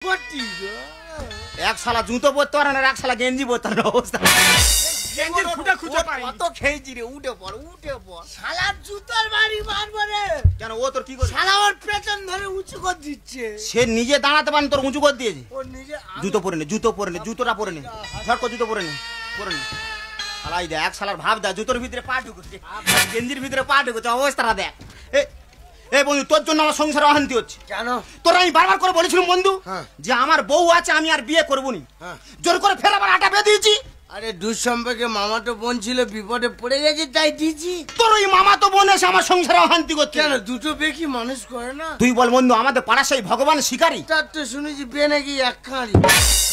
এক শালা জুতো পরতে পারে না, এক শালা গেঞ্জি পরতে পারে অবস্থা। গেঞ্জির ফুটা খুঁজে পাই। কত খেয়েছি রে, উঠে পড়। শালার জুতোর বাড়ি মারবো রে। কেন ও তোর কি করে? শালা ওর পেছন ধরে উঁচু করে দিচ্ছে। সে নিজে দাঁড়াতে পারে তোর উঁচু করে দিয়েছে। ও নিজে জুতো পরে নে, জুতো পরে নে, জুতোটা পরে নে, ঝটকো জুতো পরে নে, পরে নে। শালাই দেখ, এক শালার ভাব দেখ, জুতোর ভিতরে পা ঢুকুচ্ছে, গেঞ্জির ভিতরে পা ঢুকুচ্ছে, অবস্থাটা দেখ। এই বন্ধু, তোর জন্য আমার সংসারে অশান্তি হচ্ছে। কেন? তোর আমি বারবার করে বলেছিলাম বন্ধু যে আমার বউ আছে, আমি আর বিয়ে করবো নি। জোর করে ফের আবার আটা বেঁধে দিয়েছি। আরে দুঃসম্পর্কে মামা তো বোন ছিল, বিপদে পড়ে গেছে তাই দিয়েছি। তোর ওই মামা তো বোন এসে আমার সংসারে অশান্তি করছে। কেন দুটো বেকি মানুষ করে না? তুই বল বন্ধু, আমাদের পাড়া সেই ভগবান শিকারী। তার তো শুনেছি বে নাকি একখানি।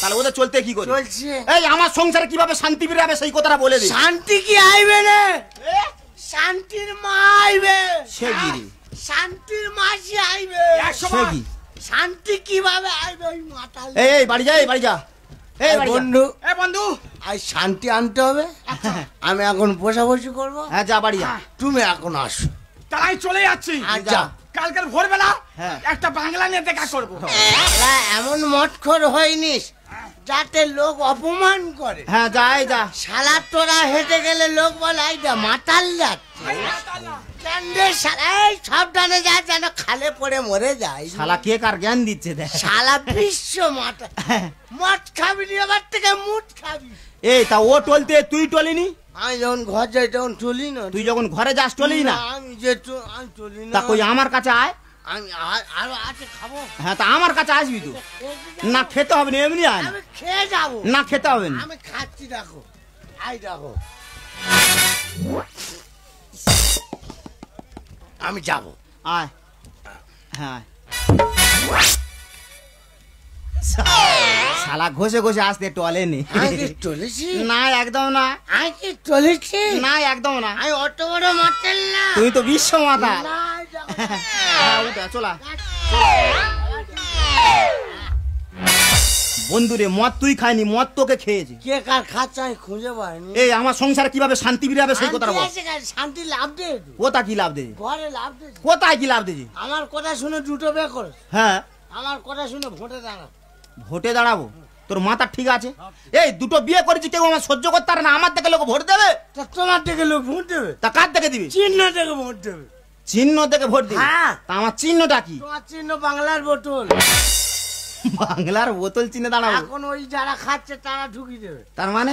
তাহলে ওদের চলতে কি করে? চলছে। এই আমার সংসারে কিভাবে শান্তি ফিরে সেই কথাটা বলে দে। শান্তি কি আইবে রে? শান্তির মা আইবে। সে কি রে? শান্তির মাসি আইবে। সে কি? শান্তি কিভাবে আইবে? ওই মাতাল। এই বাড়ি যা, এই বাড়ি যা। এই বন্ধু, এ বন্ধু, আজ শান্তি আনতে হবে। আমি এখন বসাবসি করবো। হ্যাঁ যা, বাড়ি যা। তুমি এখন আসো। তাই চলে যাচ্ছি। আচ্ছা কালকের ভোরবেলা হ্যাঁ। একটা বাংলা নিয়ে দেখা করবো। এমন মটখোর হয়নিস যাতে লোক অপমান করে। হ্যাঁ যাই যা। শালা তোরা হেঁটে গেলে লোক বলে এইটা মাতাল যাচ্ছে। সাবধানে যা, যেন খালে পড়ে মরে যায়। শালা কে কার জ্ঞান দিচ্ছে দেখ। শালা বিশ্ব মাতা। মদ খাবি নি, এবার থেকে মুট খাবি। এই তা ও টলতে তুই টলিনি? আমি যখন ঘর যাই তখন চলি না। তুই যখন ঘরে যাস টলি না? আমি যে আমি চলি না। তা কই আমার কাছে আয়। আমি আরো আছে খাবো। হ্যাঁ তা আমার কাছে আসবি তো। না খেতে হবে না, এমনি আয় না। আমি খেয়ে যাবো। না খেতে হবে না। আমি খাচ্ছি, দেখো আই দেখো। আমি যাবো। আয়। হ্যাঁ শালা ঘষে ঘষে আসতে টলেনি। চলেছি না একদম না। আমি কি চলেছি? না একদম না। আমি অত বড় মাতাল না। তুই তো বিশ্ব মাতা। না, যাবো না। উঠা চলা। বন্ধুরে মদ তুই খাইনি, মদ তোকে খেয়েছি। কে কার খাচ্ছে আমি খুঁজে পাইনি। এই আমার সংসারে কিভাবে শান্তি ফিরে সেই কথা বল। শান্তি লাভ দে। কোথা কি লাভ দেয়? ঘরে লাভ দে। কোথায় কি লাভ দিয়েছি? আমার কথা শুনে দুটো বে করে। হ্যাঁ আমার কথা শুনে ভোটে দাঁড়া। ভোটে দাঁড়াবো? তোর মাথা ঠিক আছে? এই দুটো বিয়ে করেছি, কেউ আমার সহ্য করতে পারে না, আমার থেকে লোক ভোট দেবে? তা তোমার থেকে লোক ভোট দেবে? তা কার থেকে দিবি? চিহ্ন থেকে ভোট দেবে। চিহ্ন থেকে ভোট দিবি? হ্যাঁ। তা আমার চিহ্নটা কি? তোমার চিহ্ন বাংলার বোতল। বাংলার বোতল চিহ্নে দাঁড়াবো? এখন ওই যারা খাচ্ছে তারা ঢুকিয়ে দেবে। তার মানে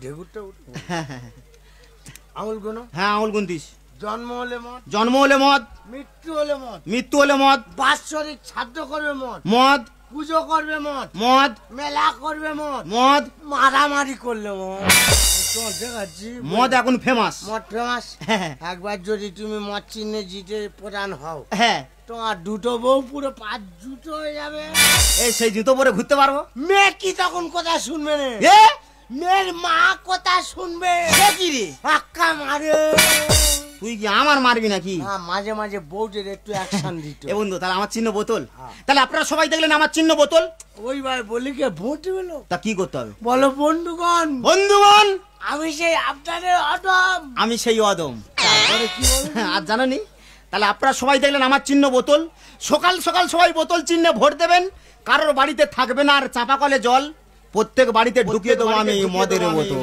ঢেকুরটা উঠবো। আঙুল গুনো। হ্যাঁ আঙুল গুনতিস। জন্ম হলে মদ, জন্ম হলে মদ, মৃত্যু হলে মদ, মৃত্যু হলে মদ, বাৎসরিক শ্রাদ্ধ করবে মদ, মদ, পুজো করবে মদ, মদ, মেলা করবে মদ, মদ, মারামারি করলে মদ। তোমার দেখাচ্ছি মদ এখন ফেমাস। মদ ফেমাস। হ্যাঁ একবার যদি তুমি মদ চিহ্নে জিতে প্রধান হও, হ্যাঁ তোমার দুটো বউ পুরো 5 জুতো হয়ে যাবে। এই সেই জুতো পরে ঘুরতে পারবো। মেয়ে কি তখন কথা শুনবে না? এ মেয়ের মা কথা শুনবে। সে কি রে? পাক্কা মারে। তুই কি আমার মারবি নাকি? মাঝে মাঝে বউদের একটু অ্যাকশন দিত। এ বন্ধু তাহলে আমার চিহ্ন বোতল। তাহলে আপনারা সবাই দেখলেন আমার চিহ্ন বোতল। ওইবার বলি কে ভোট দিল? তা কি করতে হবে? বলো বন্ধুগণ, বন্ধুগণ আমি সেই আপনাদের অদম। আমি সেই অদম। তারপরে কি বলবো? আর জানোনি? তাহলে আপনারা সবাই দেখলেন আমার চিহ্ন বোতল। সকাল সকাল সবাই বোতল চিহ্নে ভোট দেবেন। কারোর বাড়িতে থাকবে না আর চাপা কলে জল। প্রত্যেক বাড়িতে ঢুকিয়ে দেবো আমি মদের বোতল।